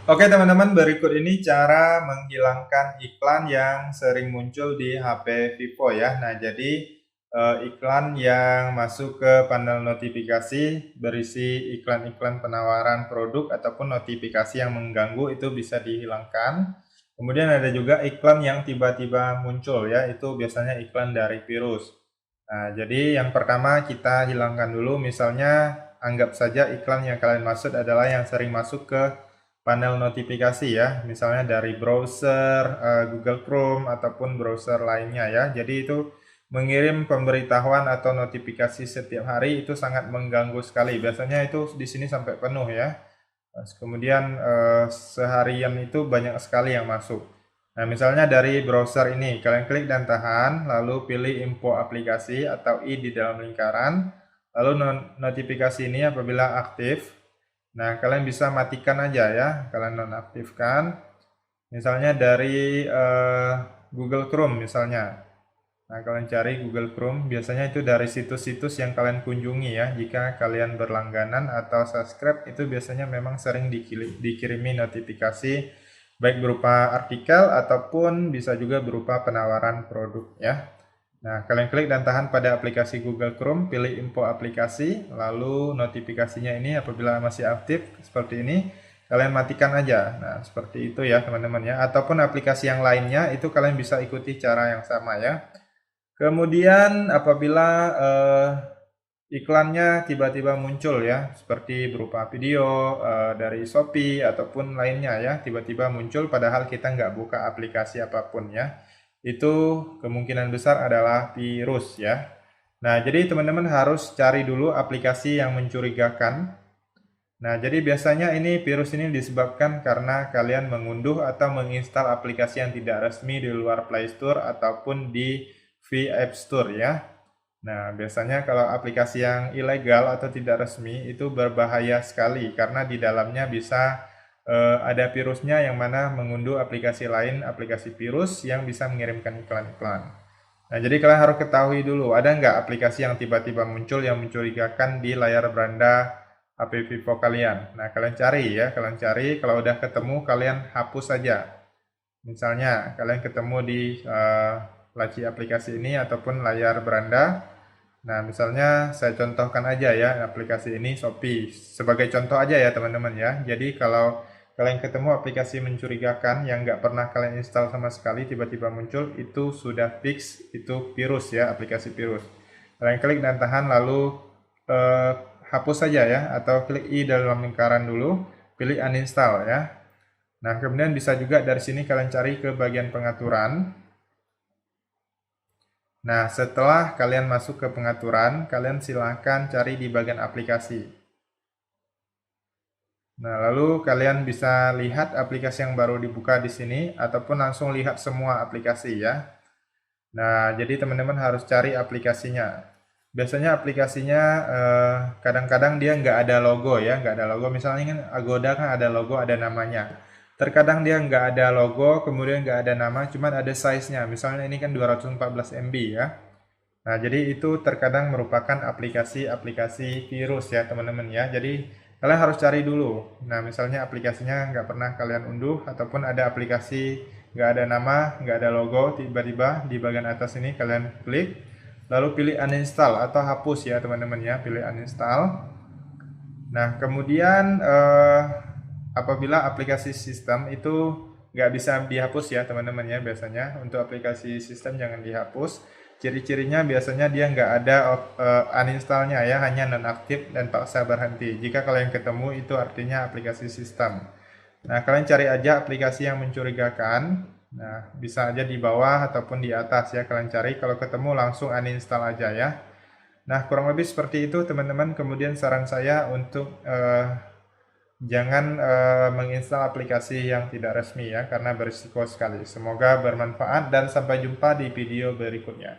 Oke teman-teman, berikut ini cara menghilangkan iklan yang sering muncul di HP Vivo ya. Nah, jadi iklan yang masuk ke panel notifikasi berisi iklan-iklan penawaran produk ataupun notifikasi yang mengganggu itu bisa dihilangkan. Kemudian ada juga iklan yang tiba-tiba muncul ya, itu biasanya iklan dari virus. Nah, jadi yang pertama kita hilangkan dulu, misalnya anggap saja iklan yang kalian maksud adalah yang sering masuk ke panel notifikasi ya, misalnya dari browser, Google Chrome ataupun browser lainnya ya. Jadi itu mengirim pemberitahuan atau notifikasi setiap hari itu sangat mengganggu sekali. Biasanya itu di sini sampai penuh ya. Kemudian seharian itu banyak sekali yang masuk. Nah, misalnya dari browser ini, kalian klik dan tahan, lalu pilih info aplikasi atau I di dalam lingkaran, lalu notifikasi ini apabila aktif. Nah, kalian bisa matikan aja ya, kalian nonaktifkan. Misalnya dari Google Chrome misalnya. Nah, kalian cari Google Chrome, biasanya itu dari situs-situs yang kalian kunjungi ya. Jika kalian berlangganan atau subscribe, itu biasanya memang sering dikirimi notifikasi, baik berupa artikel ataupun bisa juga berupa penawaran produk ya. Nah, kalian klik dan tahan pada aplikasi Google Chrome, pilih info aplikasi, lalu notifikasinya ini apabila masih aktif seperti ini, kalian matikan aja. Nah, seperti itu ya teman-teman ya. Ataupun aplikasi yang lainnya itu kalian bisa ikuti cara yang sama ya. Kemudian apabila iklannya tiba-tiba muncul ya, seperti berupa video dari Shopee ataupun lainnya ya, tiba-tiba muncul padahal kita nggak buka aplikasi apapun ya. Itu kemungkinan besar adalah virus ya. Nah, jadi teman-teman harus cari dulu aplikasi yang mencurigakan. Nah, jadi biasanya ini virus ini disebabkan karena kalian mengunduh atau menginstal aplikasi yang tidak resmi di luar Play Store ataupun di App Store ya. Nah, biasanya kalau aplikasi yang ilegal atau tidak resmi itu berbahaya sekali karena di dalamnya bisa ada virusnya yang mana mengunduh aplikasi lain, aplikasi virus yang bisa mengirimkan iklan-iklan. Nah, jadi kalian harus ketahui dulu, ada nggak aplikasi yang tiba-tiba muncul yang mencurigakan di layar beranda HP Vivo kalian. Nah, kalian cari ya, kalian cari, kalau udah ketemu kalian hapus saja. Misalnya, kalian ketemu di laci aplikasi ini ataupun layar beranda. Nah, misalnya saya contohkan aja ya aplikasi ini Shopee. Sebagai contoh aja ya teman-teman ya. Jadi kalau kalian ketemu aplikasi mencurigakan yang nggak pernah kalian install sama sekali tiba-tiba muncul, itu sudah fix, itu virus ya, aplikasi virus. Kalian klik dan tahan lalu eh, hapus saja ya, atau klik I dalam lingkaran dulu, pilih uninstall ya. Nah, kemudian bisa juga dari sini kalian cari ke bagian pengaturan. Nah, setelah kalian masuk ke pengaturan, kalian silahkan cari di bagian aplikasi. Nah, lalu kalian bisa lihat aplikasi yang baru dibuka di sini, ataupun langsung lihat semua aplikasi ya. Nah, jadi teman-teman harus cari aplikasinya. Biasanya aplikasinya kadang-kadang dia nggak ada logo ya, nggak ada logo. Misalnya kan Agoda kan ada logo, ada namanya. Terkadang dia nggak ada logo, kemudian nggak ada nama, cuman ada size-nya. Misalnya ini kan 214 MB ya. Nah, jadi itu terkadang merupakan aplikasi-aplikasi virus ya teman-teman ya. Jadi kalian harus cari dulu. Nah, misalnya aplikasinya nggak pernah kalian unduh ataupun ada aplikasi nggak ada nama, nggak ada logo, tiba-tiba di bagian atas ini kalian klik, lalu pilih uninstall atau hapus ya teman-teman ya, pilih uninstall. Nah, kemudian apabila aplikasi sistem itu nggak bisa dihapus ya teman-teman ya, biasanya untuk aplikasi sistem jangan dihapus. Ciri-cirinya biasanya dia nggak ada uninstallnya ya, hanya nonaktif dan paksa berhenti. Jika kalian ketemu itu artinya aplikasi sistem. Nah, kalian cari aja aplikasi yang mencurigakan. Nah, bisa aja di bawah ataupun di atas ya kalian cari. Kalau ketemu langsung uninstall aja ya. Nah, kurang lebih seperti itu teman-teman. Kemudian saran saya untuk jangan menginstal aplikasi yang tidak resmi ya, karena berisiko sekali. Semoga bermanfaat dan sampai jumpa di video berikutnya.